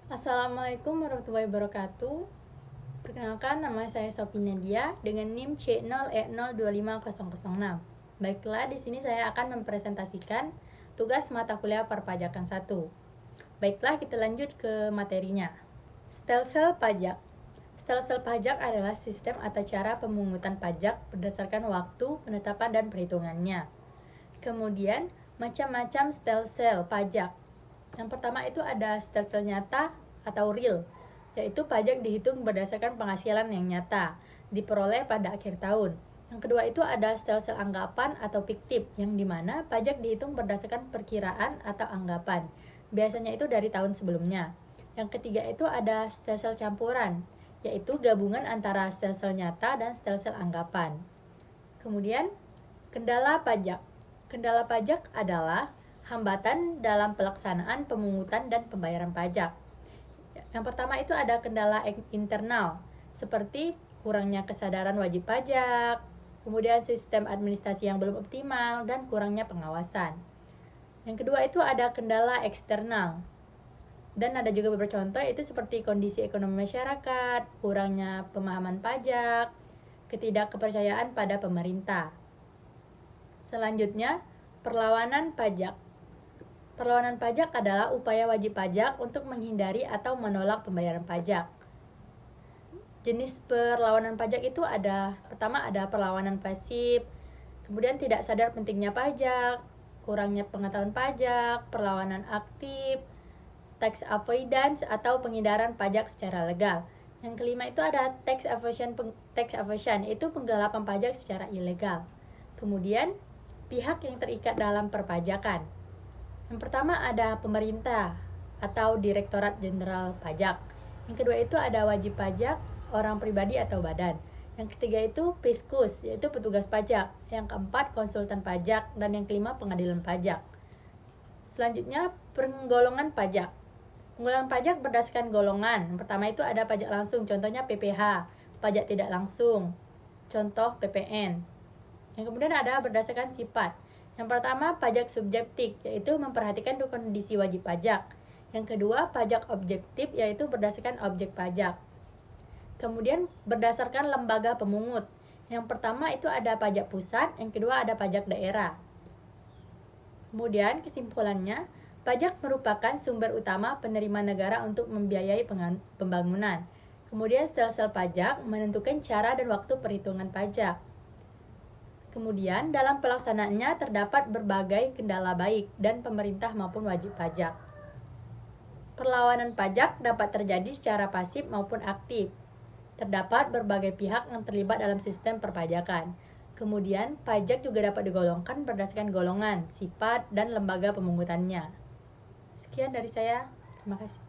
Assalamualaikum warahmatullahi wabarakatuh. Perkenalkan, nama saya Sophie Nadia dengan NIM C0E025006. Baiklah, di sini saya akan mempresentasikan tugas mata kuliah perpajakan 1. Baiklah, kita lanjut ke materinya. Stelsel pajak. Stelsel pajak adalah sistem atau cara pemungutan pajak berdasarkan waktu, penetapan, dan perhitungannya. Kemudian, macam-macam stelsel pajak. Yang pertama itu ada stelsel nyata atau real, yaitu pajak dihitung berdasarkan penghasilan yang nyata, diperoleh pada akhir tahun. Yang kedua itu ada stelsel anggapan atau fiktif, yang dimana pajak dihitung berdasarkan perkiraan atau anggapan, biasanya itu dari tahun sebelumnya. Yang ketiga itu ada stelsel campuran, yaitu gabungan antara stelsel nyata dan stelsel anggapan. Kemudian, kendala pajak. Kendala pajak adalah hambatan dalam pelaksanaan pemungutan dan pembayaran pajak. Yang pertama itu ada kendala internal, seperti kurangnya kesadaran wajib pajak, kemudian sistem administrasi yang belum optimal, dan kurangnya pengawasan. Yang kedua itu ada kendala eksternal, dan ada juga beberapa contoh, yaitu seperti kondisi ekonomi masyarakat, kurangnya pemahaman pajak, ketidakkepercayaan pada pemerintah. Selanjutnya, perlawanan pajak. Perlawanan pajak adalah upaya wajib pajak untuk menghindari atau menolak pembayaran pajak. Jenis perlawanan pajak itu ada, pertama ada perlawanan pasif, kemudian tidak sadar pentingnya pajak, kurangnya pengetahuan pajak, perlawanan aktif, tax avoidance atau penghindaran pajak secara legal. Yang kelima itu ada tax evasion, yaitu penggelapan pajak secara ilegal. Kemudian, pihak yang terikat dalam perpajakan. Yang pertama ada pemerintah atau Direktorat Jenderal Pajak. Yang kedua itu ada wajib pajak, orang pribadi atau badan. Yang ketiga itu Fiskus, yaitu petugas pajak. Yang keempat konsultan pajak, dan yang kelima pengadilan pajak. Selanjutnya penggolongan pajak. Penggolongan pajak berdasarkan golongan. Yang pertama itu ada pajak langsung, contohnya PPh, pajak tidak langsung, contoh PPN. Yang kemudian ada berdasarkan sifat. Yang pertama, pajak subjektif, yaitu memperhatikan kondisi wajib pajak. Yang kedua, pajak objektif, yaitu berdasarkan objek pajak. Kemudian, berdasarkan lembaga pemungut. Yang pertama itu ada pajak pusat, yang kedua ada pajak daerah. Kemudian, kesimpulannya, pajak merupakan sumber utama penerima negara untuk membiayai pembangunan. Kemudian, stelsel pajak menentukan cara dan waktu perhitungan pajak. Kemudian, dalam pelaksanaannya terdapat berbagai kendala baik dan pemerintah maupun wajib pajak. Perlawanan pajak dapat terjadi secara pasif maupun aktif. Terdapat berbagai pihak yang terlibat dalam sistem perpajakan. Kemudian, pajak juga dapat digolongkan berdasarkan golongan, sifat, dan lembaga pemungutannya. Sekian dari saya. Terima kasih.